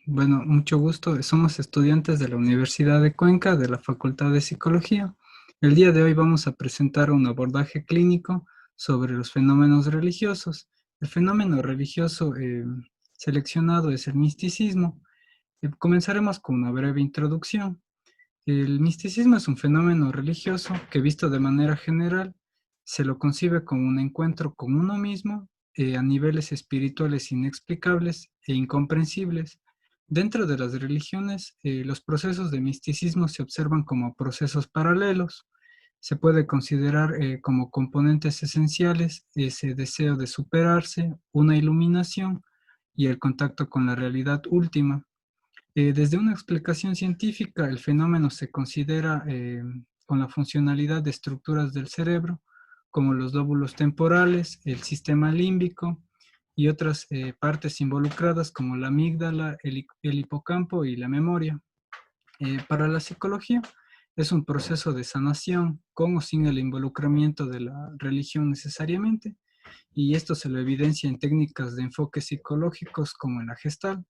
Bueno, mucho gusto. Somos estudiantes de la Universidad de Cuenca, de la Facultad de Psicología. El día de hoy vamos a presentar un abordaje clínico sobre los fenómenos religiosos. El fenómeno religioso seleccionado es el misticismo. Comenzaremos con una breve introducción. El misticismo es un fenómeno religioso que, visto de manera general, se lo concibe como un encuentro con uno mismo a niveles espirituales inexplicables e incomprensibles. Dentro de las religiones, los procesos de misticismo se observan como procesos paralelos. Se puede considerar como componentes esenciales ese deseo de superarse, una iluminación y el contacto con la realidad última. Desde una explicación científica, el fenómeno se considera con la funcionalidad de estructuras del cerebro, como los lóbulos temporales, el sistema límbico y otras partes involucradas como la amígdala, el hipocampo y la memoria. Para la psicología, es un proceso de sanación con o sin el involucramiento de la religión necesariamente, y esto se lo evidencia en técnicas de enfoque psicológicos como en la Gestalt.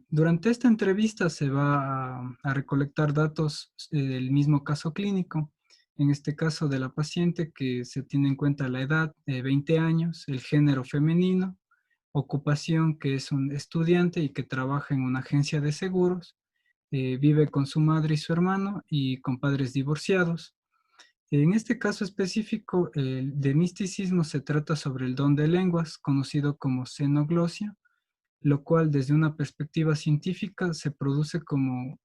Durante esta entrevista se va a recolectar datos del mismo caso clínico, en este caso de la paciente, que se tiene en cuenta la edad, 20 años, el género femenino, ocupación, que es un estudiante y que trabaja en una agencia de seguros, vive con su madre y su hermano y con padres divorciados. En este caso específico, el de misticismo se trata sobre el don de lenguas, conocido como xenoglosia, lo cual desde una perspectiva científica se produce como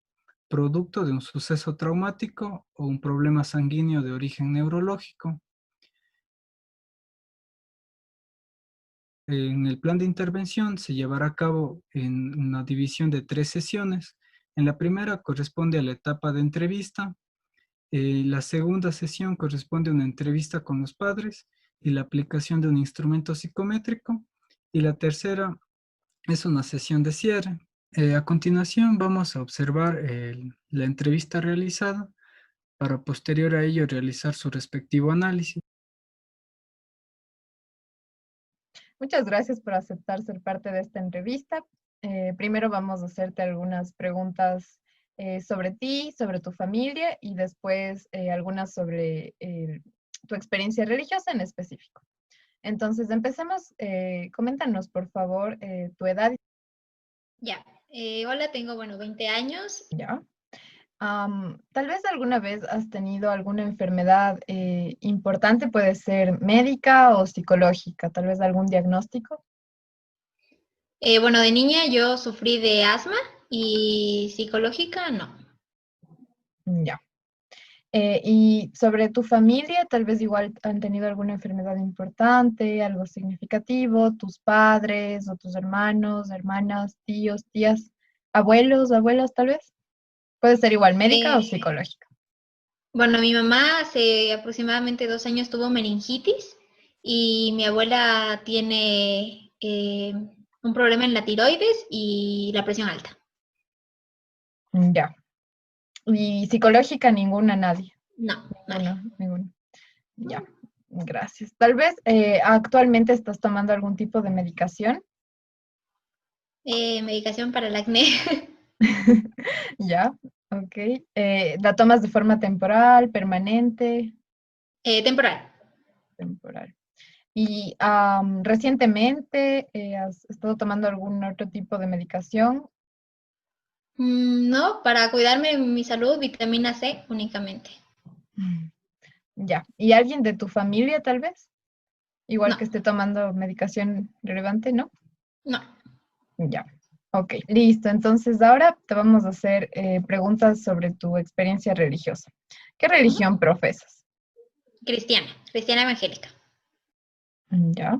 producto de un suceso traumático o un problema sanguíneo de origen neurológico. En el plan de intervención se llevará a cabo en una división de 3 sesiones. En la primera corresponde a la etapa de entrevista, la segunda sesión corresponde a una entrevista con los padres y la aplicación de un instrumento psicométrico, y la tercera es una sesión de cierre. A continuación vamos a observar la entrevista realizada para posterior a ello realizar su respectivo análisis. Muchas gracias por aceptar ser parte de esta entrevista. Primero vamos a hacerte algunas preguntas sobre ti, sobre tu familia y después algunas sobre tu experiencia religiosa en específico. Entonces, empecemos. Coméntanos, por favor, tu edad. Ya, hola, tengo, bueno, 20 años. ¿Ya? Tal vez alguna vez has tenido alguna enfermedad importante, puede ser médica o psicológica, tal vez algún diagnóstico. Bueno, de niña yo sufrí de asma y psicológica no. Ya. Y sobre tu familia, tal vez igual han tenido alguna enfermedad importante, algo significativo, tus padres o tus hermanos, hermanas, tíos, tías, abuelos, abuelas, tal vez. Puede ser igual médica o Eh, psicológica. bueno, mi mamá hace aproximadamente 2 años tuvo meningitis y mi abuela tiene un problema en la tiroides y la presión alta. Ya. Y psicológica, ninguna, nadie. No, nadie. Ninguna. Ya. Gracias. Tal vez actualmente estás tomando algún tipo de medicación. Medicación para el acné. Ya. Ok. ¿La tomas de forma temporal, permanente? Temporal. Temporal. Y recientemente has estado tomando algún otro tipo de medicación. No, para cuidarme mi salud, vitamina C únicamente. Mm. Ya. ¿Y alguien de tu familia tal vez? Igual No, que esté tomando medicación relevante, ¿no? no. Ya. Ok, listo. Entonces ahora te vamos a hacer preguntas sobre tu experiencia religiosa. ¿Qué Ujú. religión profesas? Cristiana evangélica. Ya.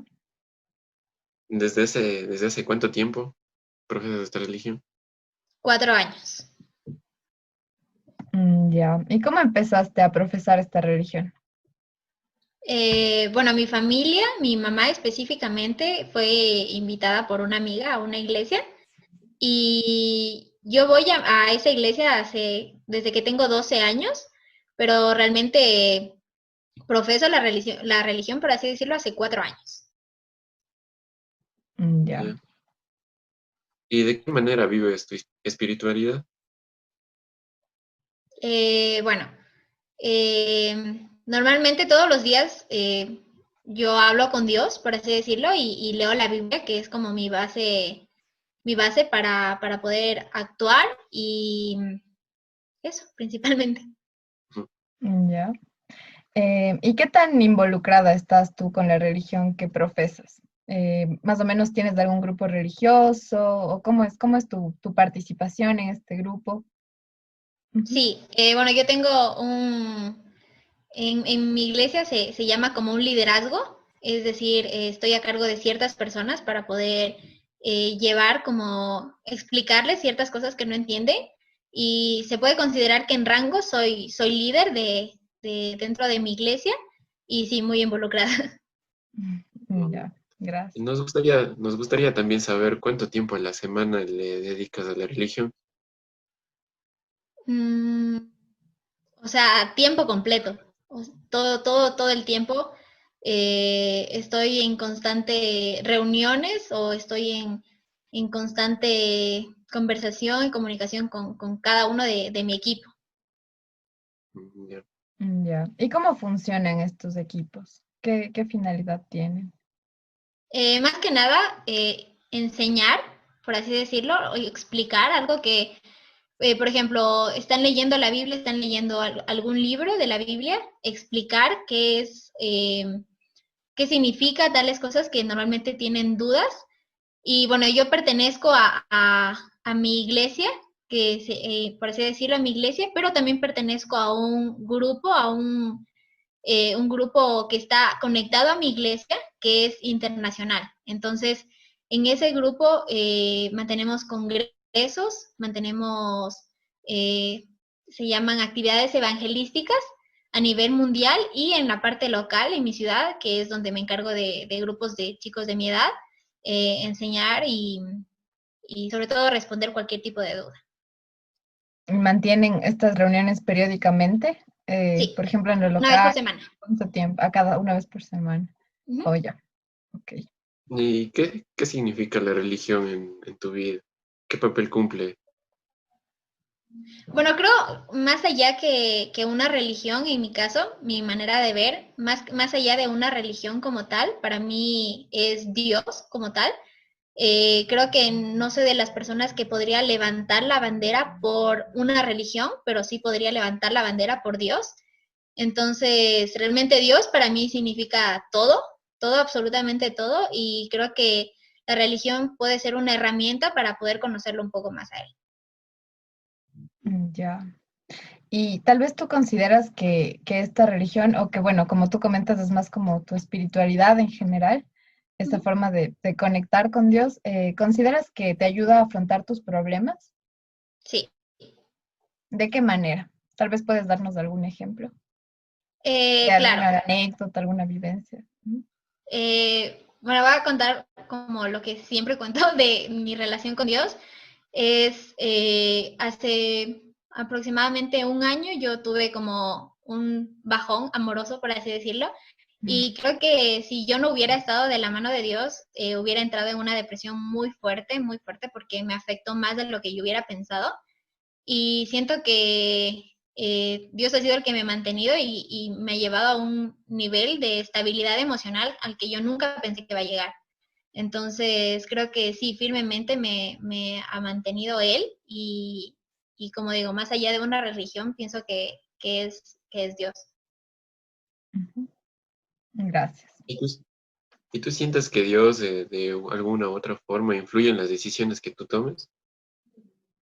¿Desde hace cuánto tiempo profesas esta religión? 4 años. Ya. ¿Y cómo empezaste a profesar esta religión? Bueno, mi familia, mi mamá específicamente, fue invitada por una amiga a una iglesia y yo voy a esa iglesia desde que tengo 12 años, pero realmente profeso la religión, por así decirlo, hace 4 años. Ya. Ya. ¿Y de qué manera vives tu espiritualidad? Bueno, normalmente todos los días yo hablo con Dios, por así decirlo, y leo la Biblia, que es como mi base para poder actuar y eso, principalmente. Ya. ¿Y qué tan involucrada estás tú con la religión que profesas? ¿Más o menos tienes de algún grupo religioso o cómo es tu participación en este grupo? Ujú. Sí, bueno, yo tengo en mi iglesia se llama como un liderazgo, es decir, estoy a cargo de ciertas personas para poder llevar como explicarles ciertas cosas que no entiende y se puede considerar que en rango soy líder de dentro de mi iglesia y sí, muy involucrada. Ya, gracias. Nos gustaría también saber cuánto tiempo a la semana le dedicas a la religión. Mm, o sea, tiempo completo. Todo el tiempo estoy en constante reuniones o estoy en constante conversación y comunicación con cada uno de mi equipo. Ya. Ya. ¿Y cómo funcionan estos equipos? ¿Qué finalidad tienen? Más que nada, enseñar, por así decirlo, o explicar algo que, por ejemplo, están leyendo la Biblia, están leyendo algún libro de la Biblia, explicar qué es, qué significa tales cosas que normalmente tienen dudas. Y bueno, yo pertenezco a mi iglesia, por así decirlo, a mi iglesia, pero también pertenezco a un grupo, un grupo que está conectado a mi iglesia, que es internacional. Entonces, en ese grupo mantenemos congresos, mantenemos, eh, se llaman actividades evangelísticas a nivel mundial y en la parte local, en mi ciudad, que es donde me encargo de grupos de chicos de mi edad, enseñar y sobre todo responder cualquier tipo de duda. ¿Mantienen estas reuniones periódicamente? Sí, Por ejemplo, en lo una vez por local, semana. ¿cuánto tiempo? A cada una vez por semana. Uh Oh, -huh. ya. Ok. ¿Y qué significa la religión en tu vida? ¿Qué papel cumple? Bueno, creo más allá que una religión, en mi caso, mi manera de ver, más allá de una religión como tal, para mí es Dios como tal. Creo que no soy de las personas que podría levantar la bandera por una religión, pero sí podría levantar la bandera por Dios. Entonces, realmente Dios para mí significa todo, todo, absolutamente todo, y creo que la religión puede ser una herramienta para poder conocerlo un poco más a él. Ya. Y tal vez tú consideras que esta religión, o que bueno, como tú comentas, es más como tu espiritualidad en general, esta forma de conectar con Dios, ¿consideras que te ayuda a afrontar tus problemas? Sí. ¿De qué manera? Tal vez puedes darnos algún ejemplo de Claro. alguna anécdota, alguna vivencia. Bueno, voy a contar como lo que siempre cuento de mi relación con Dios. Es hace aproximadamente un año yo tuve como un bajón amoroso, por así decirlo, y creo que si yo no hubiera estado de la mano de Dios, hubiera entrado en una depresión muy fuerte, porque me afectó más de lo que yo hubiera pensado. Y siento que Dios ha sido el que me ha mantenido y me ha llevado a un nivel de estabilidad emocional al que yo nunca pensé que iba a llegar. Entonces, creo que sí, firmemente me ha mantenido Él y como digo, más allá de una religión, pienso que es Dios. Gracias. ¿Y y tú sientes que Dios de alguna u otra forma influye en las decisiones que tú tomes?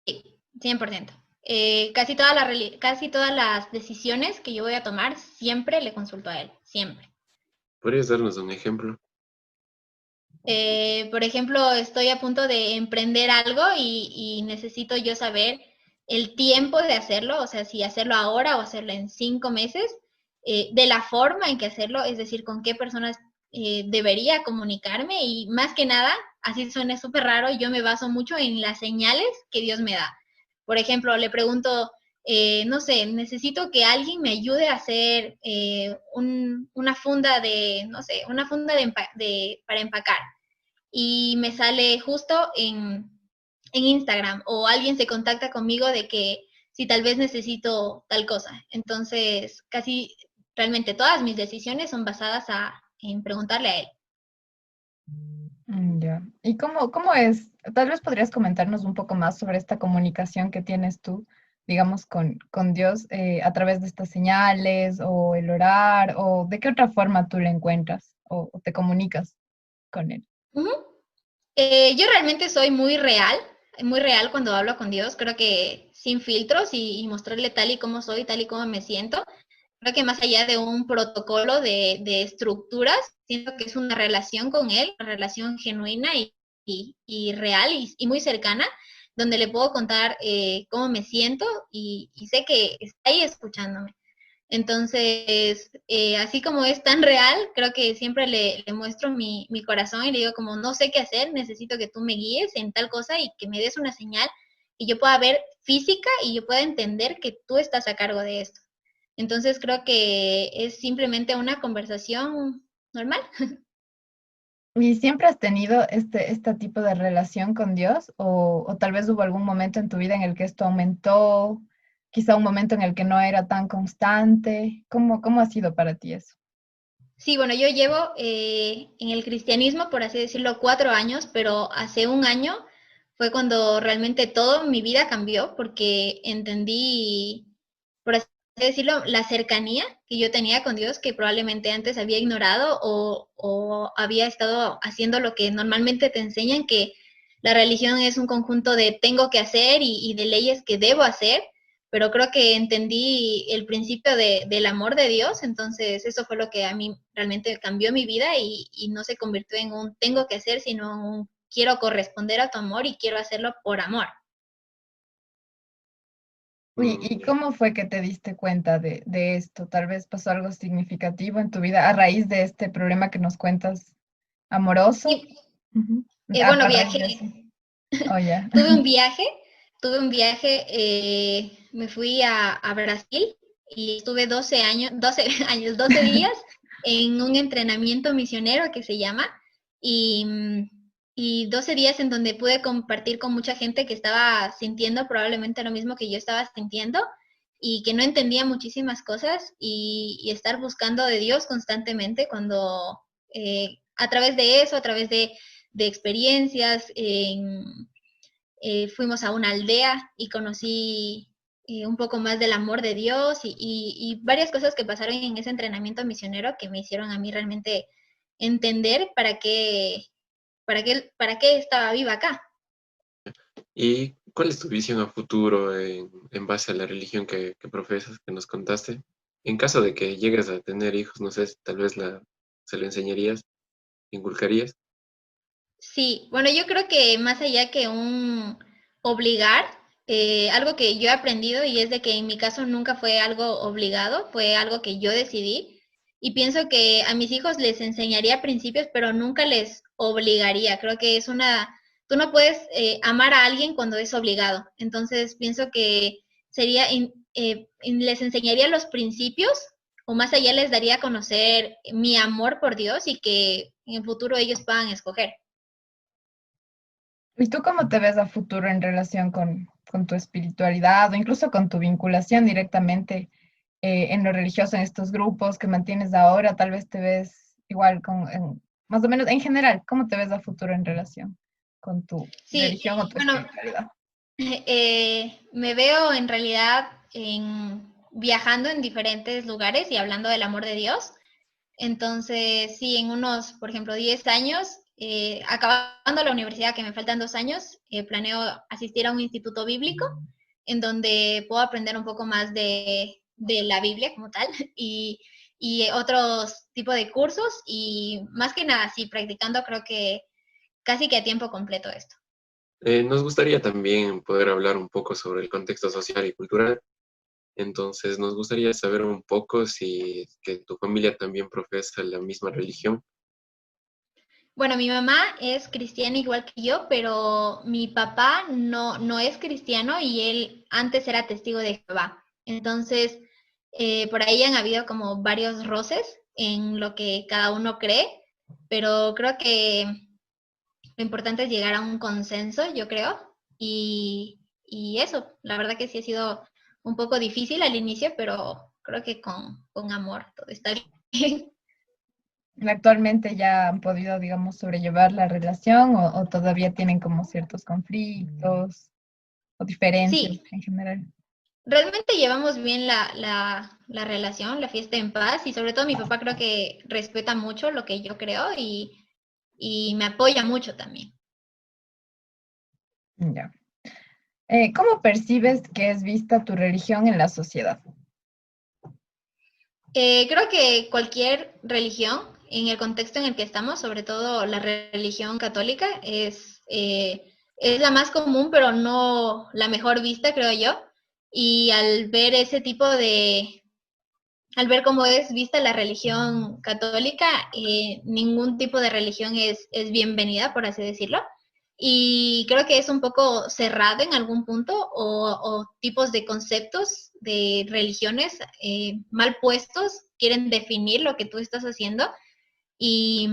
Sí, 100%. Casi todas las decisiones que yo voy a tomar, siempre le consulto a Él, siempre. ¿Podrías darnos un ejemplo? Por ejemplo, estoy a punto de emprender algo y necesito yo saber el tiempo de hacerlo, o sea, si hacerlo ahora o hacerlo en 5 meses, de la forma en que hacerlo, es decir, con qué personas debería comunicarme y más que nada, así suena súper raro, yo me baso mucho en las señales que Dios me da. Por ejemplo, le pregunto, no sé, necesito que alguien me ayude a hacer una funda de, no sé, una funda para empacar y me sale justo en Instagram, o alguien se contacta conmigo de que si tal vez necesito tal cosa. Entonces, casi realmente todas mis decisiones son basadas en preguntarle a él. Ya. ¿Y cómo es? Tal vez podrías comentarnos un poco más sobre esta comunicación que tienes tú, digamos, con Dios a través de estas señales o el orar, o de qué otra forma tú le encuentras o te comunicas con él. Ujú. Yo realmente soy muy real cuando hablo con Dios. Creo que sin filtros y mostrarle tal y como soy, tal y como me siento. Creo que más allá de un protocolo de estructuras, siento que es una relación con Él, una relación genuina y real y muy cercana, donde le puedo contar cómo me siento y sé que está ahí escuchándome. Entonces, así como es tan real, creo que siempre le muestro mi corazón y le digo como, no sé qué hacer, necesito que tú me guíes en tal cosa y que me des una señal y yo pueda ver física y yo pueda entender que tú estás a cargo de esto. Entonces, creo que es simplemente una conversación normal. ¿Y siempre has tenido este tipo de relación con Dios? ¿O tal vez hubo algún momento en tu vida en el que esto aumentó? Quizá un momento en el que no era tan constante. ¿Cómo ha sido para ti eso? Sí, bueno, yo llevo en el cristianismo, por así decirlo, 4 años, pero hace un año fue cuando realmente toda mi vida cambió porque entendí, por así decirlo, la cercanía que yo tenía con Dios, que probablemente antes había ignorado o había estado haciendo lo que normalmente te enseñan, que la religión es un conjunto de tengo que hacer y de leyes que debo hacer, pero creo que entendí el principio del amor de Dios, entonces eso fue lo que a mí realmente cambió mi vida y no se convirtió en un tengo que hacer, sino en un quiero corresponder a tu amor y quiero hacerlo por amor. ¿Y Ya. cómo fue que te diste cuenta de esto? Tal vez pasó algo significativo en tu vida a raíz de este problema que nos cuentas amoroso. Sí, Ujú. bueno, A raíz de viajé, eso. Oh, ya. tuve un viaje, me fui a Brasil y estuve 12 años, 12 años, 12 días en un entrenamiento misionero que se llama y, y 12 días en donde pude compartir con mucha gente que estaba sintiendo probablemente lo mismo que yo estaba sintiendo y que no entendía muchísimas cosas y estar buscando de Dios constantemente cuando a través de eso, a través de experiencias, fuimos a una aldea y conocí un poco más del amor de Dios y varias cosas que pasaron en ese entrenamiento misionero que me hicieron a mí realmente entender para qué estaba viva acá. ¿Y cuál es tu visión a futuro en base a la religión que profesas, que nos contaste? En caso de que llegues a tener hijos, no sé, tal vez se lo enseñarías, inculcarías. Sí, bueno, yo creo que más allá que un obligar, algo que yo he aprendido y es de que en mi caso nunca fue algo obligado, fue algo que yo decidí y pienso que a mis hijos les enseñaría principios, pero nunca les obligaría. Creo que tú no puedes amar a alguien cuando es obligado. Entonces pienso que les enseñaría los principios o más allá les daría a conocer mi amor por Dios y que en el futuro ellos puedan escoger. ¿Y tú cómo te ves a futuro en relación con tu espiritualidad o incluso con tu vinculación directamente en lo religioso, en estos grupos que mantienes ahora? Tal vez te ves igual más o menos en general, ¿cómo te ves a futuro en relación con tu Sí, religión o tu bueno, espiritualidad? me veo en realidad viajando en diferentes lugares y hablando del amor de Dios. Entonces, sí, en unos, por ejemplo, 10 años, acabando la universidad, que me faltan 2 años, planeo asistir a un instituto bíblico en donde puedo aprender un poco más de la Biblia como tal y otros tipos de cursos y más que nada, sí, practicando creo que casi que a tiempo completo esto. Nos gustaría también poder hablar un poco sobre el contexto social y cultural. Entonces, nos gustaría saber un poco si es que tu familia también profesa la misma religión. Bueno, mi mamá es cristiana igual que yo, pero mi papá no es cristiano y él antes era testigo de Jehová. Entonces, por ahí han habido como varios roces en lo que cada uno cree, pero creo que lo importante es llegar a un consenso, yo creo, y eso, la verdad que sí ha sido un poco difícil al inicio, pero creo que con amor todo está bien. ¿Actualmente ya han podido, digamos, sobrellevar la relación o todavía tienen como ciertos conflictos o diferencias Sí, en general? realmente llevamos bien la relación, la fiesta en paz, y sobre todo mi papá creo que respeta mucho lo que yo creo y me apoya mucho también. Ya. ¿Cómo percibes que es vista tu religión en la sociedad? Creo que cualquier religión, en el contexto en el que estamos, sobre todo la religión católica, es la más común, pero no la mejor vista, creo yo. Y al ver ese tipo al ver cómo es vista la religión católica, ningún tipo de religión es bienvenida, por así decirlo. Y creo que es un poco cerrado en algún punto o tipos de conceptos de religiones mal puestos quieren definir lo que tú estás haciendo. Y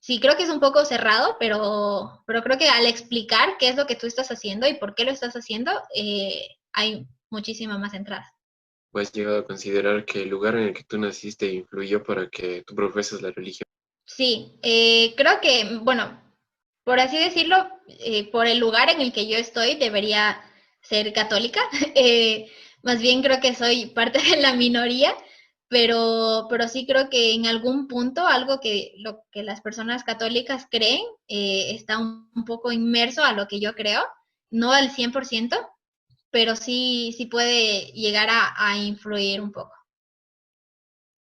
sí, creo que es un poco cerrado, pero creo que al explicar qué es lo que tú estás haciendo y por qué lo estás haciendo, hay muchísima más entrada. ¿O has llegado a considerar que el lugar en el que tú naciste influyó para que tú profeses la religión? Sí, creo que, bueno, por así decirlo, por el lugar en el que yo estoy, debería ser católica. Más bien creo que soy parte de la minoría, pero sí creo que en algún punto algo que lo que las personas católicas creen está un poco inmerso a lo que yo creo, no al 100%, pero sí puede llegar a influir un poco.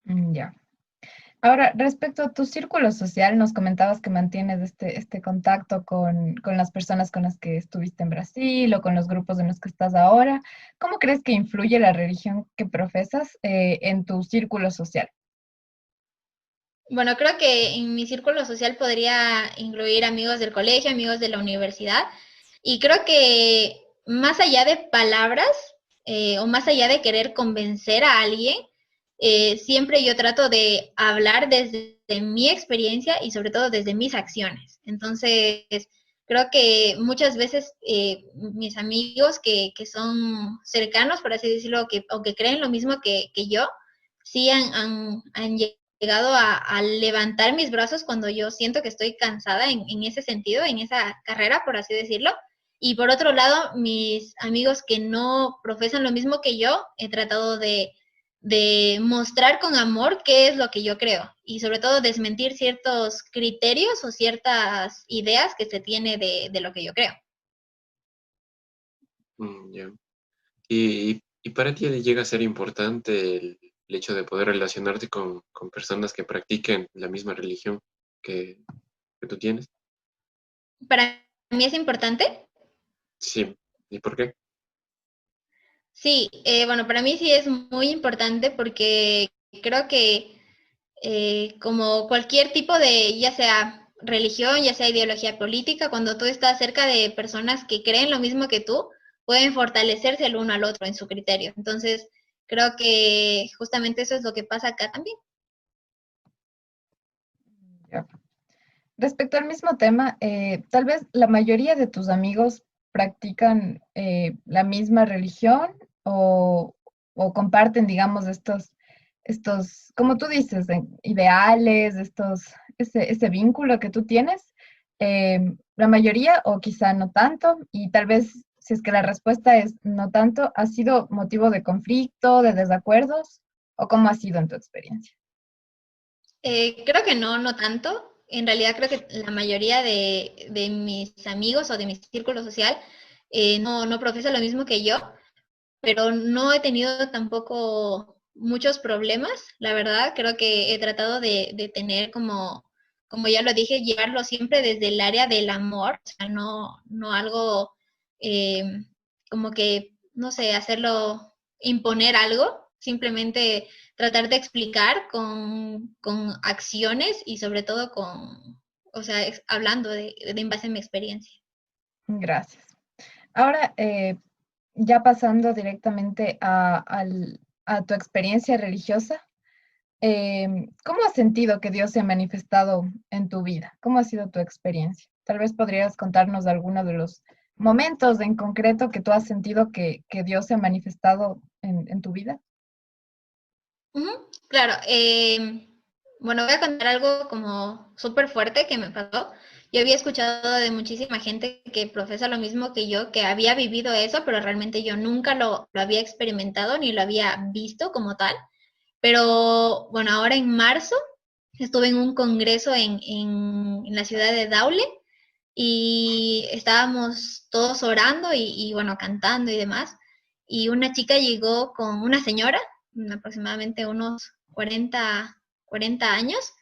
Ya. Ahora, respecto a tu círculo social, nos comentabas que mantienes este contacto con las personas con las que estuviste en Brasil o con los grupos en los que estás ahora. ¿Cómo crees que influye la religión que profesas en tu círculo social? Bueno, creo que en mi círculo social podría incluir amigos del colegio, amigos de la universidad, y creo que más allá de palabras o más allá de querer convencer a alguien, siempre yo trato de hablar desde mi experiencia y sobre todo desde mis acciones. Entonces, creo que muchas veces mis amigos que son cercanos, por así decirlo, o que creen lo mismo que yo, sí han llegado a levantar mis brazos cuando yo siento que estoy cansada en ese sentido, en esa carrera, por así decirlo. Y por otro lado, mis amigos que no profesan lo mismo que yo, he tratado de mostrar con amor qué es lo que yo creo y sobre todo desmentir ciertos criterios o ciertas ideas que se tiene de lo que yo creo. Ya. Y para ti llega a ser importante el hecho de poder relacionarte con personas que practiquen la misma religión que, que tú tienes. Para mí es importante. Sí. ¿Y por qué? Sí, bueno, para mí sí es muy importante porque creo que como cualquier tipo de, ya sea religión, ya sea ideología política, cuando tú estás cerca de personas que creen lo mismo que tú, pueden fortalecerse el uno al otro en su criterio. Entonces, creo que justamente eso es lo que pasa acá también. Ya. Respecto al mismo tema, tal vez la mayoría de tus amigos practican la misma religión o comparten, digamos, como tú dices, ideales, ese vínculo que tú tienes. La mayoría o quizá no tanto, y tal vez si es que la respuesta es no tanto, ¿ha sido motivo de conflicto, de desacuerdos o cómo ha sido en tu experiencia? Creo que no, no tanto. En realidad creo que la mayoría de mis amigos o de mi círculo social no profesa lo mismo que yo, pero no he tenido tampoco muchos problemas, la verdad. Creo que he tratado de tener como ya lo dije, llevarlo siempre desde el área del amor, o sea, no algo eh, como que, no sé, hacerlo, imponer algo, simplemente tratar de explicar con acciones y sobre todo o sea, hablando de en base a mi experiencia. Gracias. Ahora, ya pasando directamente a tu experiencia religiosa, ¿Cómo has sentido que Dios se ha manifestado en tu vida? ¿Cómo ha sido tu experiencia? Tal vez podrías contarnos de alguno de los momentos en concreto que tú has sentido que Dios se ha manifestado en tu vida. Ujú, claro, bueno, voy a contar algo como súper fuerte que me pasó. Yo había escuchado de muchísima gente que profesa lo mismo que yo, que había vivido eso, pero realmente yo nunca lo había experimentado ni lo había visto como tal. Pero bueno, ahora en marzo estuve en un congreso en la ciudad de Daule y estábamos todos orando y bueno, cantando y demás. Y una chica llegó con una señora, aproximadamente unos 40 años,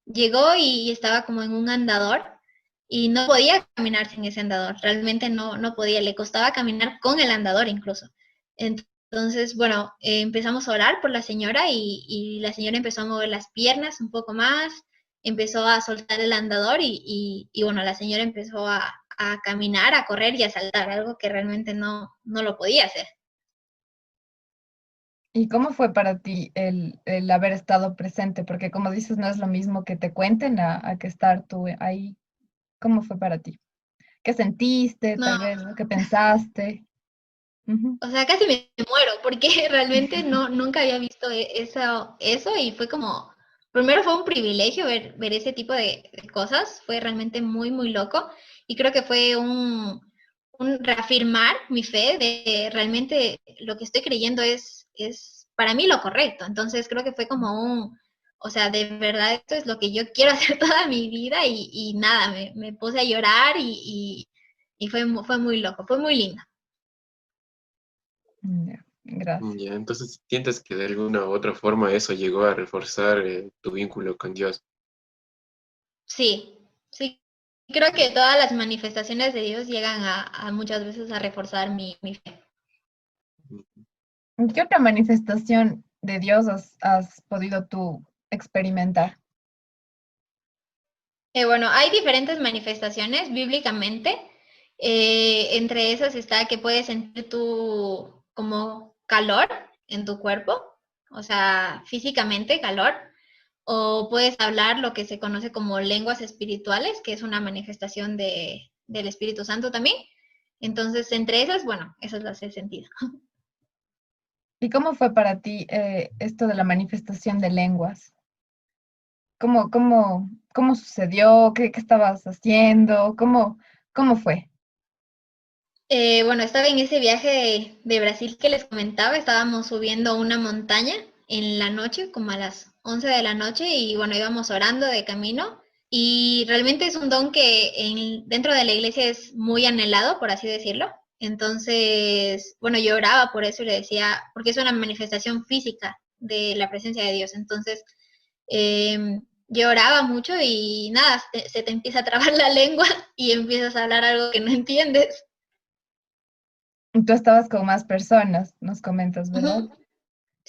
llegó y estaba como en un andador y no podía caminar sin ese andador, realmente no podía, le costaba caminar con el andador incluso. Entonces, bueno, empezamos a orar por la señora y la señora empezó a mover las piernas un poco más, empezó a soltar el andador y bueno, la señora empezó a caminar, a correr y a saltar, algo que realmente no lo podía hacer. ¿Y cómo fue para ti el haber estado presente? Porque como dices, no es lo mismo que te cuenten a que estar tú ahí. ¿Cómo fue para ti? ¿Qué sentiste, No, tal vez, ¿no? ¿Qué pensaste? Ujú. o sea, casi me muero porque realmente nunca había visto eso y fue como, primero fue un privilegio ver ese tipo de cosas, fue realmente muy loco y creo que fue un reafirmar mi fe de realmente lo que estoy creyendo es para mí lo correcto. Entonces creo que fue como o sea, de verdad esto es lo que yo quiero hacer toda mi vida y nada, me puse a llorar y fue muy loco, fue muy lindo. Ya, gracias. Ya, entonces sientes que de alguna u otra forma eso llegó a reforzar tu vínculo con Dios. Sí, sí. Creo que todas las manifestaciones de Dios llegan a muchas veces a reforzar mi fe. ¿Qué otra manifestación de Dios has podido tú experimentar? Bueno, hay diferentes manifestaciones bíblicamente. Entre esas está que puedes sentir tu como calor en tu cuerpo, o sea, físicamente calor, o puedes hablar lo que se conoce como lenguas espirituales, que es una manifestación del Espíritu Santo también. Entonces, entre esas, bueno, esas las he sentido. ¿Y cómo fue para ti esto de la manifestación de lenguas? ¿Cómo sucedió? ¿Qué estabas haciendo? ¿Cómo fue? Bueno, estaba en ese viaje de Brasil que les comentaba, estábamos subiendo una montaña en la noche, como a las 11 de la noche, y bueno, íbamos orando de camino, y realmente es un don que dentro de la iglesia es muy anhelado, por así decirlo. Entonces, bueno, yo oraba por eso y le decía, porque es una manifestación física de la presencia de Dios. Entonces, yo oraba mucho y nada, se te empieza a trabar la lengua y empiezas a hablar algo que no entiendes. Tú estabas con más personas, nos comentas, ¿verdad? Ujú.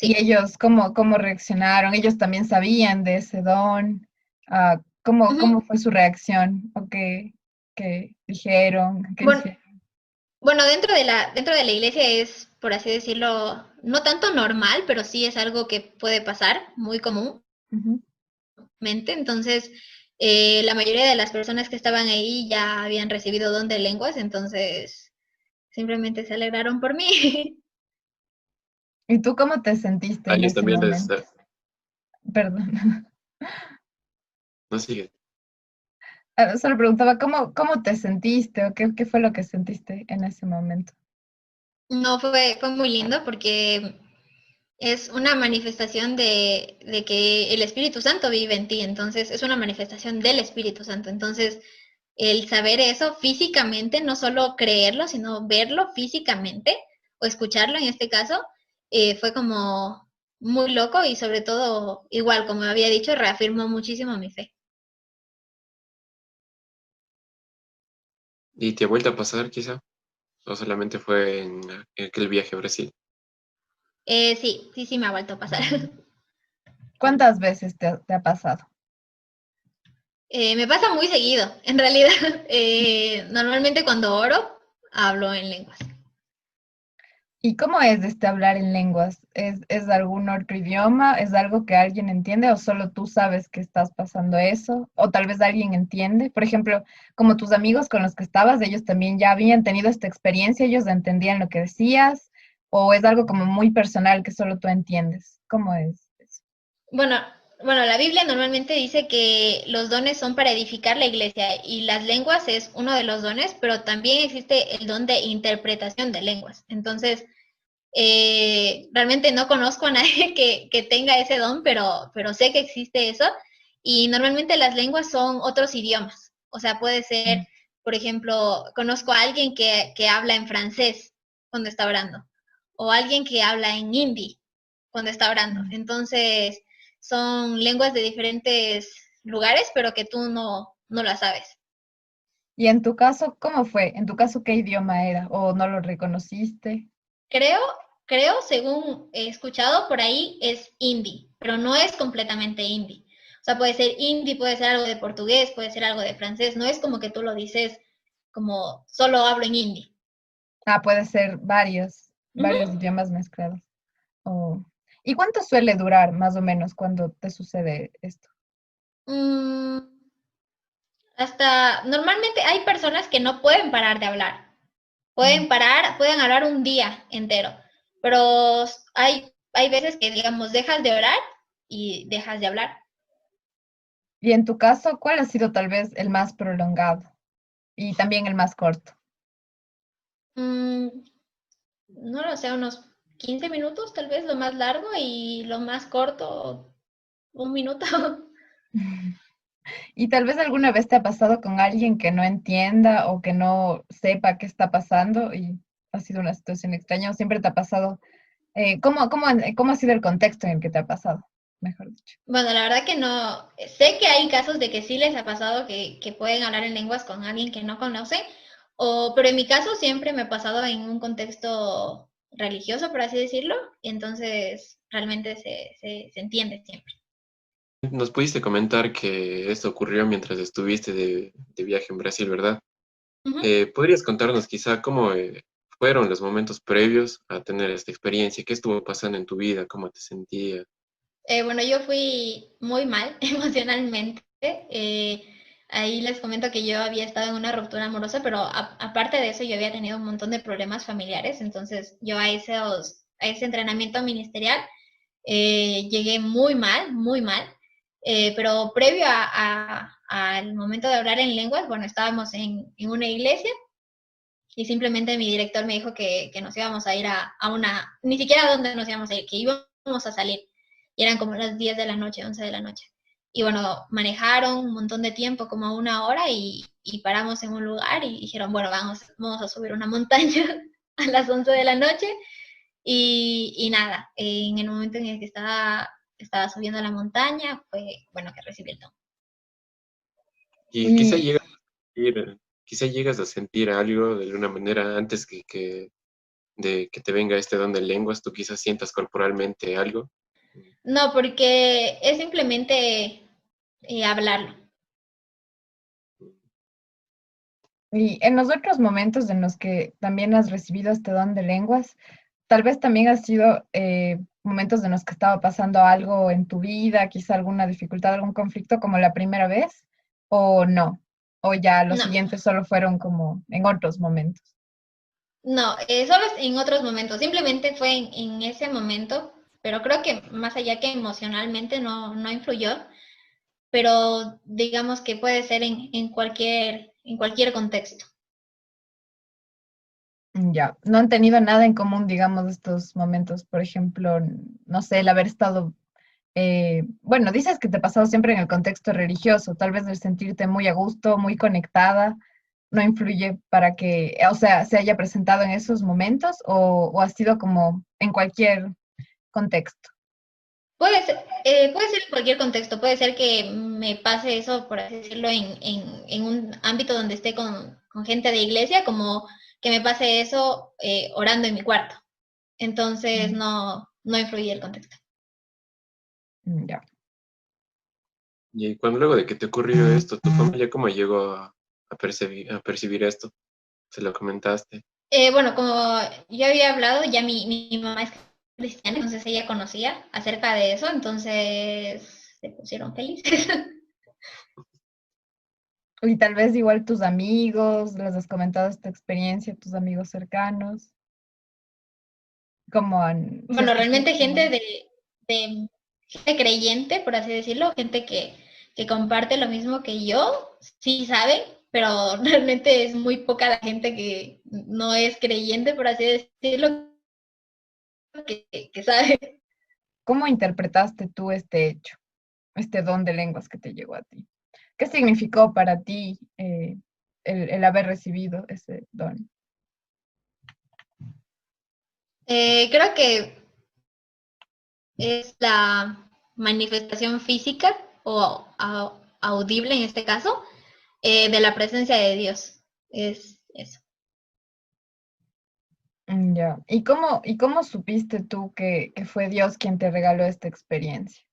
¿Y Sí. ellos cómo reaccionaron? ¿Ellos también sabían de ese don? ¿Cómo Ujú. fue su reacción? ¿O qué dijeron? ¿Qué Bueno, hicieron? bueno, dentro de la iglesia es, por así decirlo, no tanto normal, pero sí es algo que puede pasar muy comúnmente. Ujú. Entonces, la mayoría de las personas que estaban ahí ya habían recibido don de lenguas, entonces simplemente se alegraron por mí. ¿Y tú cómo te sentiste A en ellos ese también les... momento? Perdón. No sigue. Solo preguntaba, ¿cómo te sentiste o qué fue lo que sentiste en ese momento? No, fue muy lindo porque es una manifestación de que el Espíritu Santo vive en ti, entonces es una manifestación del Espíritu Santo. Entonces, el saber eso físicamente, no solo creerlo, sino verlo físicamente o escucharlo en este caso, fue como muy loco y sobre todo, igual como había dicho, reafirmó muchísimo mi fe. ¿Y te ha vuelto a pasar quizá? ¿O solamente fue en aquel viaje a Brasil? Sí, me ha vuelto a pasar. ¿Cuántas veces te ha pasado? Me pasa muy seguido, en realidad. Normalmente cuando oro, hablo en lenguas. ¿Y cómo es hablar en lenguas? ¿Es algún otro idioma? ¿Es algo que alguien entiende o solo tú sabes que estás pasando eso? ¿O tal vez alguien entiende? Por ejemplo, como tus amigos con los que estabas, ellos también ya habían tenido esta experiencia, ellos entendían lo que decías, o es algo como muy personal que solo tú entiendes. ¿Cómo es eso? Bueno, bueno, la Biblia normalmente dice que los dones son para edificar la iglesia y las lenguas es uno de los dones, pero también existe el don de interpretación de lenguas. Entonces, realmente no conozco a nadie que tenga ese don, pero sé que existe eso. Y normalmente las lenguas son otros idiomas. O sea, puede ser, Mm. por ejemplo, conozco a alguien que habla en francés cuando está orando, o alguien que habla en hindi cuando está orando. Mm. Entonces, son lenguas de diferentes lugares, pero que tú no las sabes. Y en tu caso, ¿cómo fue? ¿En tu caso qué idioma era? ¿O no lo reconociste? Creo, creo, según he escuchado por ahí, es hindi, pero no es completamente hindi. O sea, puede ser hindi, puede ser algo de portugués, puede ser algo de francés. No es como que tú lo dices como solo hablo en hindi. Ah, puede ser varios Ujú. idiomas mezclados. Oh. ¿Y cuánto suele durar más o menos cuando te sucede esto? Mm, hasta normalmente hay personas que no pueden parar de hablar. Mm. Pueden parar, pueden hablar un día entero, pero hay veces que, digamos, dejas de orar y dejas de hablar. Y en tu caso, ¿cuál ha sido tal vez el más prolongado y también el más corto? Mm, no lo sé, unos 15 minutos, tal vez lo más largo y lo más corto, un minuto. Y tal vez alguna vez te ha pasado con alguien que no entienda o que no sepa qué está pasando y ha sido una situación extraña o siempre te ha pasado. ¿Cómo ha sido el contexto en el que te ha pasado? Mejor dicho. Bueno, la verdad que no, sé que hay casos de que sí les ha pasado que pueden hablar en lenguas con alguien que no conoce, pero en mi caso siempre me ha pasado en un contexto religioso, por así decirlo, y entonces realmente se entiende siempre. Nos pudiste comentar que esto ocurrió mientras estuviste de viaje en Brasil, ¿verdad? Ujú. ¿Podrías contarnos quizá cómo fueron los momentos previos a tener esta experiencia? ¿Qué estuvo pasando en tu vida? ¿Cómo te sentías? Bueno, yo fui muy mal emocionalmente. Ahí les comento que yo había estado en una ruptura amorosa, pero aparte de eso yo había tenido un montón de problemas familiares. Entonces yo a ese entrenamiento ministerial llegué muy mal, muy mal. Pero previo al momento de hablar en lenguas, bueno, estábamos en una iglesia y simplemente mi director me dijo que nos íbamos a ir a una, ni siquiera a dónde nos íbamos a ir, que íbamos a salir. Y eran como las 10 de la noche, 11 de la noche. Y bueno, manejaron un montón de tiempo, como una hora, y paramos en un lugar y dijeron, bueno, vamos a subir una montaña a las 11 de la noche. Y nada, en el momento en el que estaba subiendo a la montaña, fue, bueno, que recibí el don. Y Y quizá llegas a sentir algo de alguna manera antes de que te venga este don de lenguas, tú quizás sientas corporalmente algo. No, porque es simplemente hablarlo. Y en los otros momentos en los que también has recibido este don de lenguas, tal vez también ha sido momentos en los que estaba pasando algo en tu vida, quizá alguna dificultad, algún conflicto como la primera vez, o no, o ya los No, siguientes solo fueron como en otros momentos. no, solo es en otros momentos, simplemente fue en ese momento, pero creo que más allá que emocionalmente no influyó, pero digamos que puede ser en cualquier contexto. Ya, no han tenido nada en común, digamos, estos momentos, por ejemplo, no sé, el haber estado, bueno, dices que te ha pasado siempre en el contexto religioso, tal vez el sentirte muy a gusto, muy conectada, no influye para que, o sea, se haya presentado en esos momentos o ha sido como en cualquier contexto. Puede ser en cualquier contexto, puede ser que me pase eso, por así decirlo, en un ámbito donde esté con gente de iglesia, como que me pase eso orando en mi cuarto. Entonces Mm. no influye el contexto. Ya. Y cuando luego de que te ocurrió esto, ¿tu familia cómo llegó a percibir esto? ¿Se lo comentaste? Bueno, como yo había hablado, ya mi mamá es cristiana, entonces ella conocía acerca de eso, entonces se pusieron felices. Y tal vez igual tus amigos, les has comentado esta experiencia, tus amigos cercanos, como han, si es Bueno, que sí, realmente como gente de gente creyente, por así decirlo, gente que comparte lo mismo que yo, sí sabe, pero realmente es muy poca la gente que no es creyente, por así decirlo, que sabe. ¿cómo interpretaste tú este hecho, este don de lenguas que te llegó a ti? ¿Qué significó para ti el haber recibido ese don? Creo que es la manifestación física o audible en este caso de la presencia de Dios. Es eso. Ya. ¿Y cómo supiste tú que fue Dios quien te regaló esta experiencia?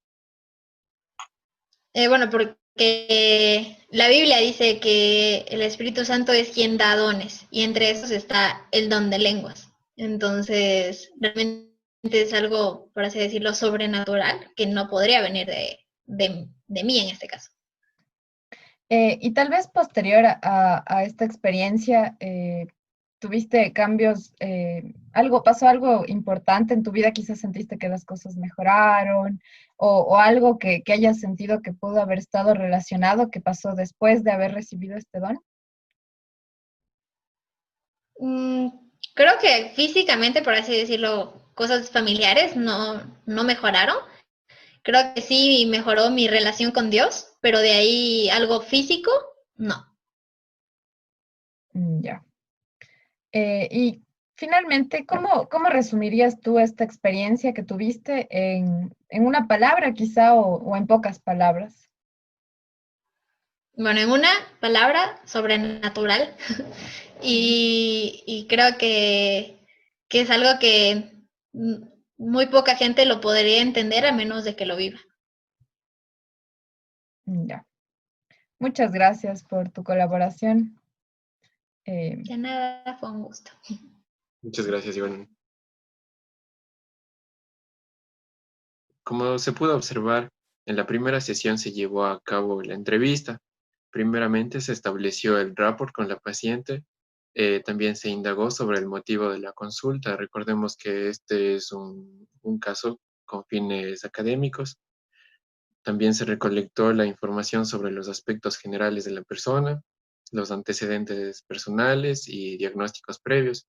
Bueno, porque la Biblia dice que el Espíritu Santo es quien da dones y entre esos está el don de lenguas. Entonces, realmente es algo, por así decirlo, sobrenatural que no podría venir de mí en este caso. Y tal vez posterior a esta experiencia, ¿tuviste cambios, pasó algo importante en tu vida? Quizás sentiste que las cosas mejoraron o algo que hayas sentido que pudo haber estado relacionado, que pasó después de haber recibido este don. Mm, creo que físicamente, por así decirlo, cosas familiares no mejoraron. Creo que sí mejoró mi relación con Dios, pero de ahí algo físico, no. Ya. Y finalmente, ¿cómo resumirías tú esta experiencia que tuviste en una palabra quizá o en pocas palabras? Bueno, en una palabra, sobrenatural. Y creo que es algo que muy poca gente lo podría entender a menos de que lo viva. Ya. Muchas gracias por tu colaboración. Eh, De nada, fue un gusto. Muchas gracias, Iván. Como se pudo observar, en la primera sesión se llevó a cabo la entrevista. Primeramente se estableció el rapport con la paciente. También se indagó sobre el motivo de la consulta. Recordemos que este es un caso con fines académicos. También se recolectó la información sobre los aspectos generales de la persona, los antecedentes personales y diagnósticos previos.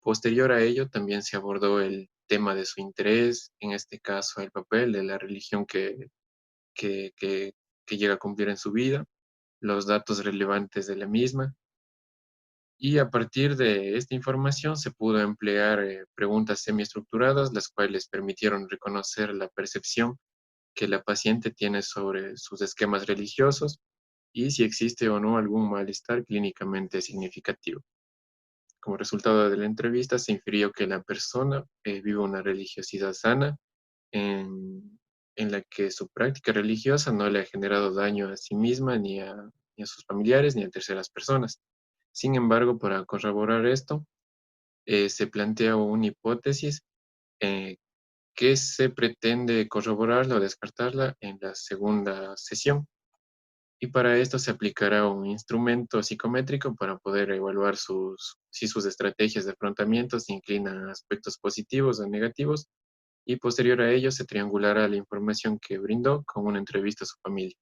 Posterior a ello, también se abordó el tema de su interés, en este caso el papel de la religión que, que- que llega a cumplir en su vida, los datos relevantes de la misma. Y a partir de esta información se pudo emplear preguntas semiestructuradas, las cuales permitieron reconocer la percepción que la paciente tiene sobre sus esquemas religiosos y si existe o no algún malestar clínicamente significativo. Como resultado de la entrevista, se infirió que la persona vive una religiosidad sana en la que su práctica religiosa no le ha generado daño a sí misma, ni a sus familiares, ni a terceras personas. Sin embargo, para corroborar esto, se plantea una hipótesis eh, que se pretende corroborarla o descartarla en la segunda sesión. Y para esto se aplicará un instrumento psicométrico para poder evaluar si sus estrategias de afrontamiento se inclinan a aspectos positivos o negativos, y posterior a ello se triangulará la información que brindó con una entrevista a su familia.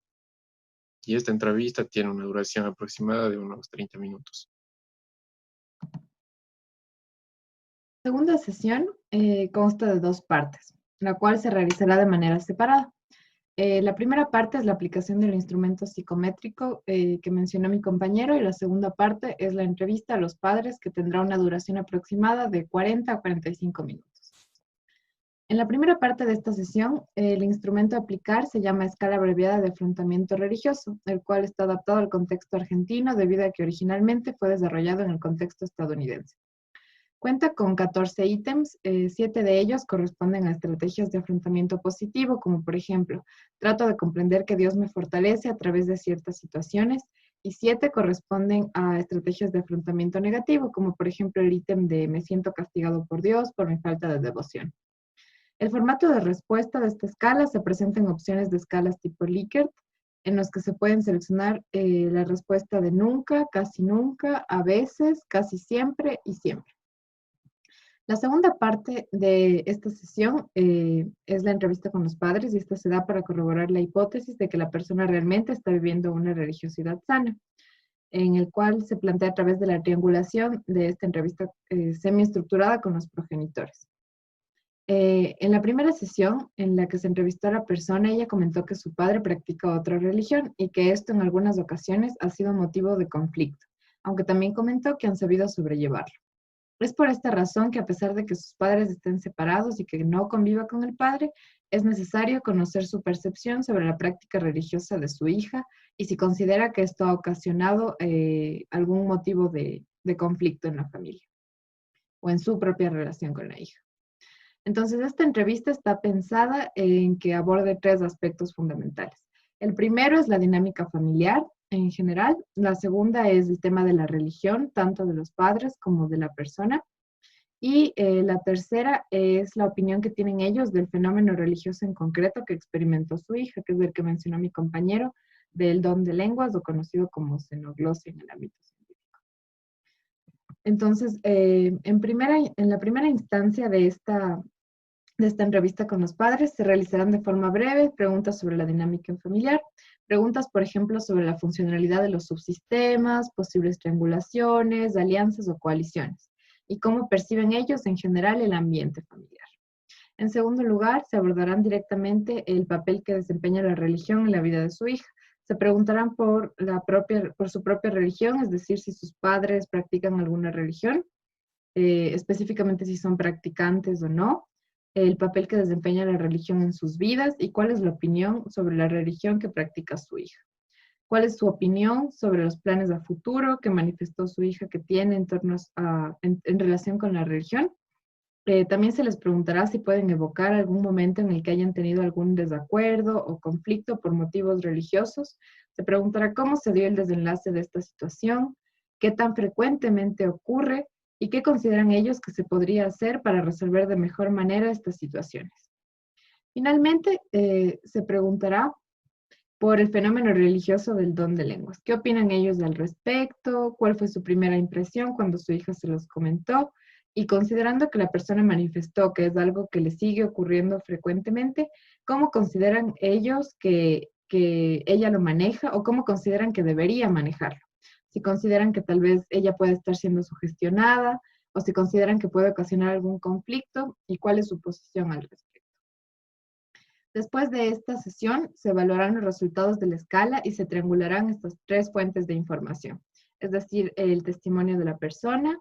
Y esta entrevista tiene una duración aproximada de unos 30 minutos. La segunda sesión consta de dos partes, la cual se realizará de manera separada. La primera parte es la aplicación del instrumento psicométrico que mencionó mi compañero y la segunda parte es la entrevista a los padres que tendrá una duración aproximada de 40 a 45 minutos. En la primera parte de esta sesión, el instrumento a aplicar se llama escala abreviada de afrontamiento religioso, el cual está adaptado al contexto argentino debido a que originalmente fue desarrollado en el contexto estadounidense. Cuenta con 14 ítems, 7 de ellos corresponden a estrategias de afrontamiento positivo, como por ejemplo, trato de comprender que Dios me fortalece a través de ciertas situaciones y 7 corresponden a estrategias de afrontamiento negativo, como por ejemplo el ítem de me siento castigado por Dios por mi falta de devoción. El formato de respuesta de esta escala se presenta en opciones de escalas tipo Likert, en los que se pueden seleccionar la respuesta de nunca, casi nunca, a veces, casi siempre y siempre. La segunda parte de esta sesión es la entrevista con los padres, y esta se da para corroborar la hipótesis de que la persona realmente está viviendo una religiosidad sana, en el cual se plantea a través de la triangulación de esta entrevista semiestructurada con los progenitores. En la primera sesión en la que se entrevistó a la persona, ella comentó que su padre practica otra religión y que esto en algunas ocasiones ha sido motivo de conflicto, aunque también comentó que han sabido sobrellevarlo. Es por esta razón que a pesar de que sus padres estén separados y que no conviva con el padre, es necesario conocer su percepción sobre la práctica religiosa de su hija y si considera que esto ha ocasionado algún motivo de conflicto en la familia o en su propia relación con la hija. Entonces, esta entrevista está pensada en que aborde 3 aspectos fundamentales. El primero es la dinámica familiar en general. La segunda es el tema de la religión, tanto de los padres como de la persona. Y la tercera es la opinión que tienen ellos del fenómeno religioso en concreto que experimentó su hija, que es el que mencionó mi compañero, del don de lenguas, o conocido como xenoglosia en el ámbito científico. Entonces, en la primera instancia de esta entrevista con los padres se realizarán de forma breve preguntas sobre la dinámica familiar, preguntas, por ejemplo, sobre la funcionalidad de los subsistemas, posibles triangulaciones, alianzas o coaliciones, y cómo perciben ellos en general el ambiente familiar. En segundo lugar, se abordarán directamente el papel que desempeña la religión en la vida de su hija. Se preguntarán por su propia religión, es decir, si sus padres practican alguna religión, específicamente si son practicantes o no, el papel que desempeña la religión en sus vidas y cuál es la opinión sobre la religión que practica su hija. ¿Cuál es su opinión sobre los planes a futuro que manifestó su hija que tiene en relación con la religión? También se les preguntará si pueden evocar algún momento en el que hayan tenido algún desacuerdo o conflicto por motivos religiosos. Se preguntará cómo se dio el desenlace de esta situación, qué tan frecuentemente ocurre y qué consideran ellos que se podría hacer para resolver de mejor manera estas situaciones. Finalmente, se preguntará por el fenómeno religioso del don de lenguas. ¿Qué opinan ellos al respecto? ¿Cuál fue su primera impresión cuando su hija se los comentó? Y considerando que la persona manifestó que es algo que le sigue ocurriendo frecuentemente, ¿cómo consideran ellos que ella lo maneja o cómo consideran que debería manejarlo? Si consideran que tal vez ella puede estar siendo sugestionada o si consideran que puede ocasionar algún conflicto y cuál es su posición al respecto. Después de esta sesión, se evaluarán los resultados de la escala y se triangularán estas 3 fuentes de información, es decir, el testimonio de la persona,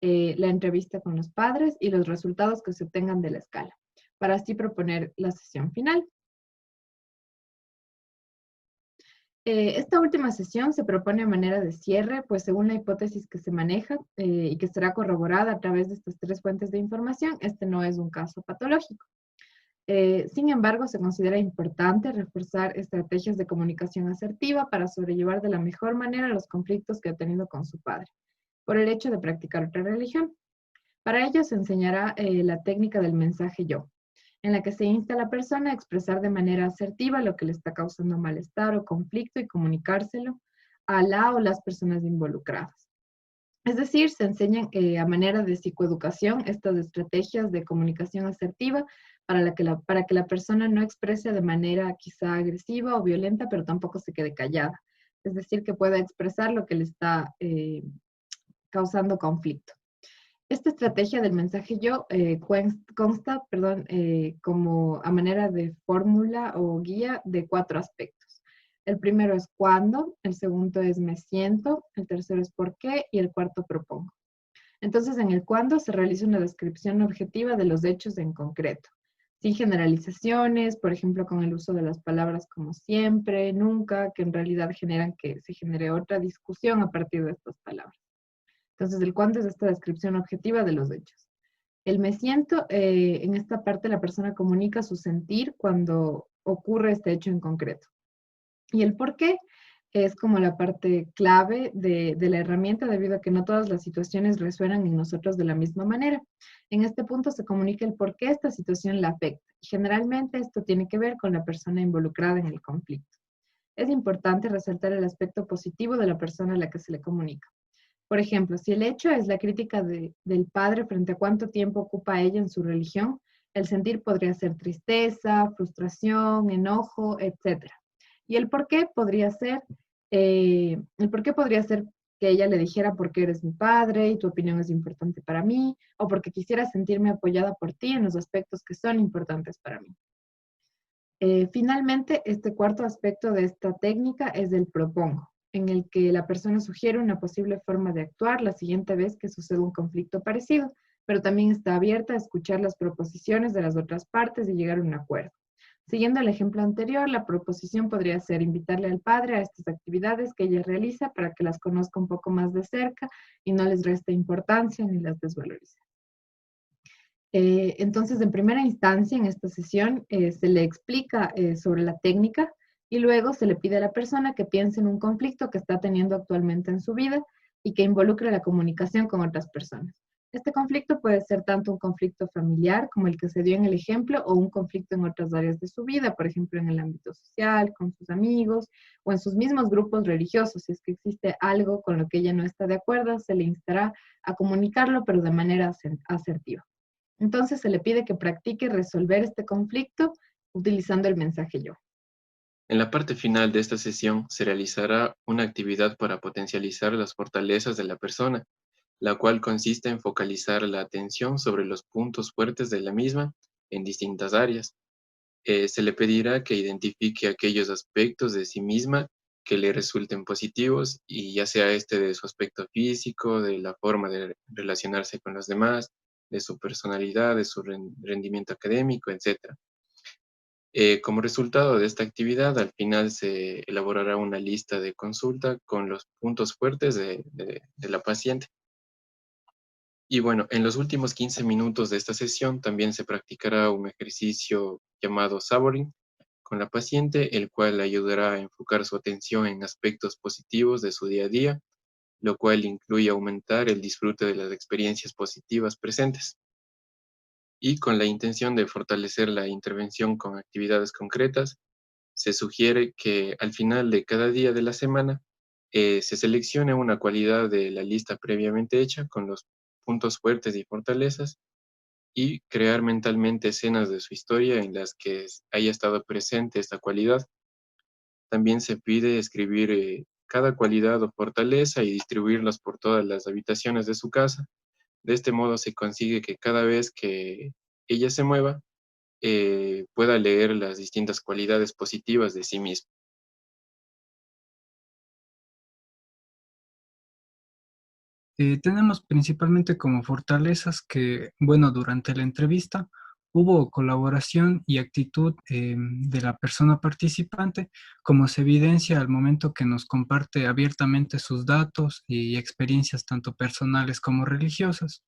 la entrevista con los padres y los resultados que se obtengan de la escala, para así proponer la sesión final. Esta última sesión se propone a manera de cierre, pues según la hipótesis que se maneja y que será corroborada a través de estas 3 fuentes de información, este no es un caso patológico. Sin embargo, se considera importante reforzar estrategias de comunicación asertiva para sobrellevar de la mejor manera los conflictos que ha tenido con su padre, por el hecho de practicar otra religión. Para ello se enseñará la técnica del mensaje yo, en la que se insta a la persona a expresar de manera asertiva lo que le está causando malestar o conflicto y comunicárselo a la o las personas involucradas. Es decir, se enseñan a manera de psicoeducación estas estrategias de comunicación asertiva para que la persona no exprese de manera quizá agresiva o violenta, pero tampoco se quede callada. Es decir, que pueda expresar lo que le está causando conflicto. Esta estrategia del mensaje yo consta como a manera de fórmula o guía de 4 aspectos. El primero es cuándo, el segundo es me siento, el tercero es por qué y el cuarto propongo. Entonces, en el cuándo se realiza una descripción objetiva de los hechos en concreto, sin generalizaciones, por ejemplo, con el uso de las palabras como siempre, nunca, que en realidad generan que se genere otra discusión a partir de estas palabras. Entonces, el cuándo es esta descripción objetiva de los hechos. El me siento, en esta parte la persona comunica su sentir cuando ocurre este hecho en concreto. Y el por qué es como la parte clave de la herramienta, debido a que no todas las situaciones resuenan en nosotros de la misma manera. En este punto se comunica el por qué esta situación la afecta. Generalmente esto tiene que ver con la persona involucrada en el conflicto. Es importante resaltar el aspecto positivo de la persona a la que se le comunica. Por ejemplo, si el hecho es la crítica del padre frente a cuánto tiempo ocupa ella en su religión, el sentir podría ser tristeza, frustración, enojo, etc. Y el por qué podría ser que ella le dijera porque eres mi padre y tu opinión es importante para mí, o porque quisiera sentirme apoyada por ti en los aspectos que son importantes para mí. Finalmente, este cuarto aspecto de esta técnica es el propongo, en el que la persona sugiere una posible forma de actuar la siguiente vez que suceda un conflicto parecido, pero también está abierta a escuchar las proposiciones de las otras partes y llegar a un acuerdo. Siguiendo el ejemplo anterior, la proposición podría ser invitarle al padre a estas actividades que ella realiza para que las conozca un poco más de cerca y no les reste importancia ni las desvalorice. Entonces, en primera instancia, en esta sesión, se le explica sobre la técnica y luego se le pide a la persona que piense en un conflicto que está teniendo actualmente en su vida y que involucre la comunicación con otras personas. Este conflicto puede ser tanto un conflicto familiar, como el que se dio en el ejemplo, o un conflicto en otras áreas de su vida, por ejemplo, en el ámbito social, con sus amigos, o en sus mismos grupos religiosos. Si es que existe algo con lo que ella no está de acuerdo, se le instará a comunicarlo, pero de manera asertiva. Entonces se le pide que practique resolver este conflicto utilizando el mensaje yo. En la parte final de esta sesión se realizará una actividad para potencializar las fortalezas de la persona, la cual consiste en focalizar la atención sobre los puntos fuertes de la misma en distintas áreas. Se le pedirá que identifique aquellos aspectos de sí misma que le resulten positivos, y ya sea este de su aspecto físico, de la forma de relacionarse con los demás, de su personalidad, de su rendimiento académico, etc. Como resultado de esta actividad, al final se elaborará una lista de consulta con los puntos fuertes de la paciente. Y bueno, en los últimos 15 minutos de esta sesión también se practicará un ejercicio llamado Savoring con la paciente, el cual le ayudará a enfocar su atención en aspectos positivos de su día a día, lo cual incluye aumentar el disfrute de las experiencias positivas presentes. Y con la intención de fortalecer la intervención con actividades concretas, se sugiere que al final de cada día de la semana se seleccione una cualidad de la lista previamente hecha con los puntos fuertes y fortalezas, y crear mentalmente escenas de su historia en las que haya estado presente esta cualidad. También se pide escribir cada cualidad o fortaleza y distribuirlas por todas las habitaciones de su casa. De este modo se consigue que cada vez que ella se mueva, pueda leer las distintas cualidades positivas de sí misma. Tenemos principalmente como fortalezas que, bueno, durante la entrevista hubo colaboración y actitud de la persona participante, como se evidencia al momento que nos comparte abiertamente sus datos y experiencias tanto personales como religiosas.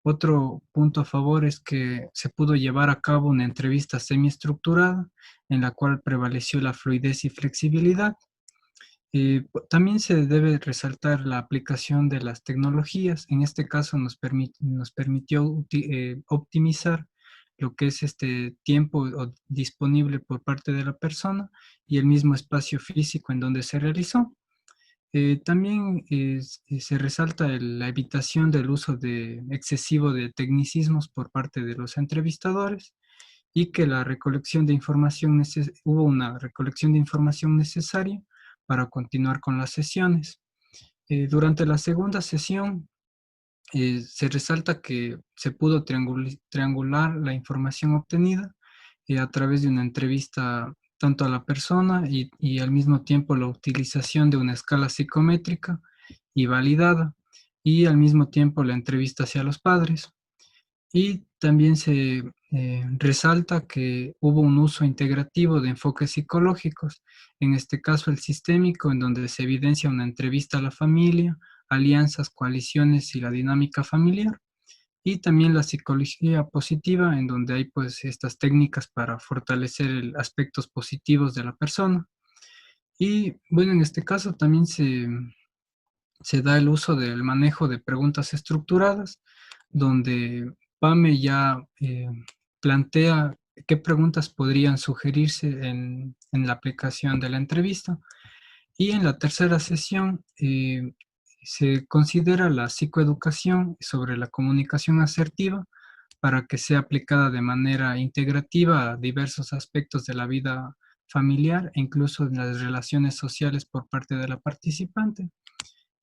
Otro punto a favor es que se pudo llevar a cabo una entrevista semiestructurada en la cual prevaleció la fluidez y flexibilidad. También se debe resaltar la aplicación de las tecnologías. En este caso nos permitió optimizar lo que es este tiempo disponible por parte de la persona y el mismo espacio físico en donde se realizó. También se resalta la evitación del uso excesivo de tecnicismos por parte de los entrevistadores, y que la recolección de información hubo una recolección de información necesaria para continuar con las sesiones. Durante la segunda sesión se resalta que se pudo triangular la información obtenida a través de una entrevista tanto a la persona y al mismo tiempo la utilización de una escala psicométrica y validada, y al mismo tiempo la entrevista hacia los padres. Y también se resalta que hubo un uso integrativo de enfoques psicológicos, en este caso el sistémico, en donde se evidencia una entrevista a la familia, alianzas, coaliciones y la dinámica familiar, y también la psicología positiva, en donde hay pues estas técnicas para fortalecer aspectos positivos de la persona. Y bueno, en este caso también se da el uso del manejo de preguntas estructuradas, donde PAME ya plantea qué preguntas podrían sugerirse en la aplicación de la entrevista. Y en la tercera sesión se considera la psicoeducación sobre la comunicación asertiva para que sea aplicada de manera integrativa a diversos aspectos de la vida familiar e incluso en las relaciones sociales por parte de la participante.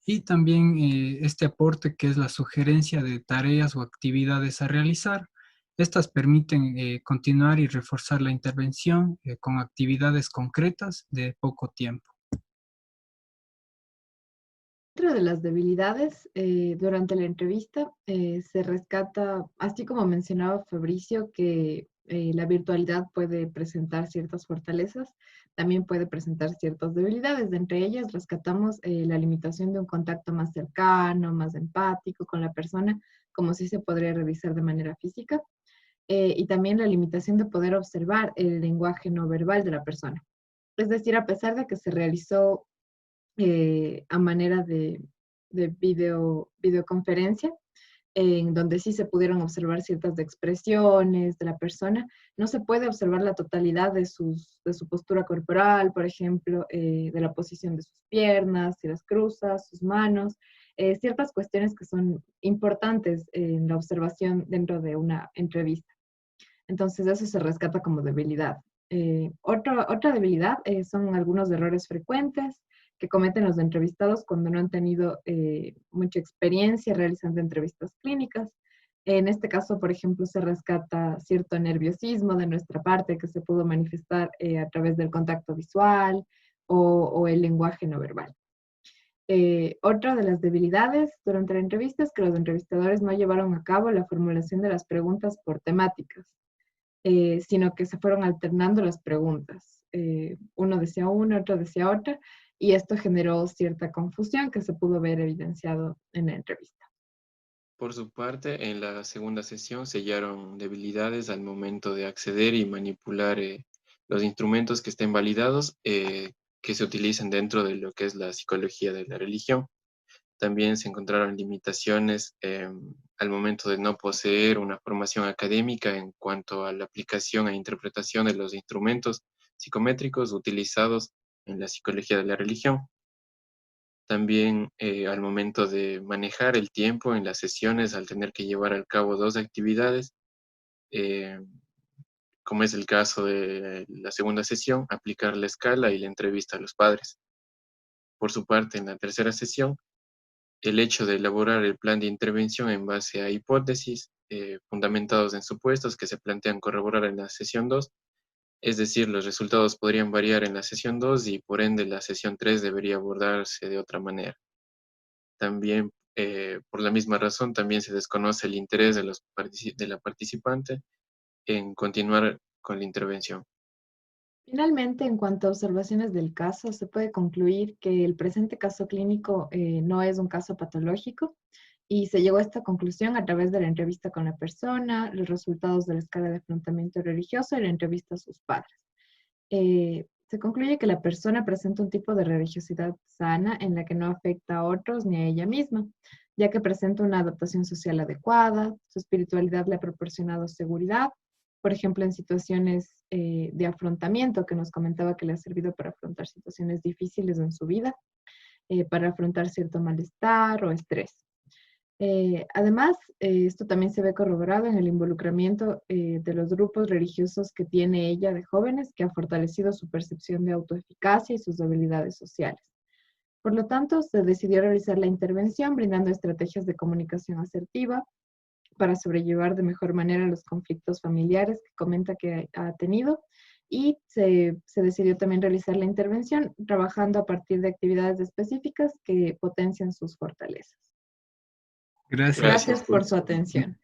Y también este aporte que es la sugerencia de tareas o actividades a realizar. Estas permiten continuar y reforzar la intervención con actividades concretas de poco tiempo. Dentro de las debilidades, durante la entrevista se rescata, así como mencionaba Fabricio, que la virtualidad puede presentar ciertas fortalezas, también puede presentar ciertas debilidades. De entre ellas rescatamos la limitación de un contacto más cercano, más empático con la persona, como si se podría realizar de manera física, y también la limitación de poder observar el lenguaje no verbal de la persona. Es decir, a pesar de que se realizó a manera de videoconferencia, en donde sí se pudieron observar ciertas expresiones de la persona. No se puede observar la totalidad de su postura corporal, por ejemplo, de la posición de sus piernas, si las cruza, sus manos, ciertas cuestiones que son importantes en la observación dentro de una entrevista. Entonces eso se rescata como debilidad. Otra debilidad son algunos errores frecuentes que cometen los entrevistados cuando no han tenido mucha experiencia realizando entrevistas clínicas. En este caso, por ejemplo, se rescata cierto nerviosismo de nuestra parte que se pudo manifestar a través del contacto visual o el lenguaje no verbal. Otra de las debilidades durante la entrevista es que los entrevistadores no llevaron a cabo la formulación de las preguntas por temáticas, sino que se fueron alternando las preguntas. Uno decía una, otro decía otra, y esto generó cierta confusión que se pudo ver evidenciado en la entrevista. Por su parte, en la segunda sesión se hallaron debilidades al momento de acceder y manipular los instrumentos que estén validados que se utilicen dentro de lo que es la psicología de la religión. También se encontraron limitaciones al momento de no poseer una formación académica en cuanto a la aplicación e interpretación de los instrumentos psicométricos utilizados en la psicología de la religión. También al momento de manejar el tiempo en las sesiones, al tener que llevar al cabo dos actividades, eh, como es el caso de la segunda sesión, aplicar la escala y la entrevista a los padres. Por su parte, en la tercera sesión, el hecho de elaborar el plan de intervención en base a hipótesis fundamentados en supuestos que se plantean corroborar en la sesión 2, es decir, los resultados podrían variar en la sesión 2 y por ende la sesión 3 debería abordarse de otra manera. También, por la misma razón, también se desconoce el interés de la participante en continuar con la intervención. Finalmente, en cuanto a observaciones del caso, se puede concluir que el presente caso clínico no es un caso patológico y se llegó a esta conclusión a través de la entrevista con la persona, los resultados de la escala de afrontamiento religioso y la entrevista a sus padres. Se concluye que la persona presenta un tipo de religiosidad sana en la que no afecta a otros ni a ella misma, ya que presenta una adaptación social adecuada, su espiritualidad le ha proporcionado seguridad, por ejemplo, en situaciones de afrontamiento, que nos comentaba que le ha servido para afrontar situaciones difíciles en su vida, para afrontar cierto malestar o estrés. Además, esto también se ve corroborado en el involucramiento de los grupos religiosos que tiene ella de jóvenes, que ha fortalecido su percepción de autoeficacia y sus habilidades sociales. Por lo tanto, se decidió realizar la intervención brindando estrategias de comunicación asertiva para sobrellevar de mejor manera los conflictos familiares que comenta que ha tenido, y se decidió también realizar la intervención trabajando a partir de actividades específicas que potencian sus fortalezas. Gracias. Gracias por su atención.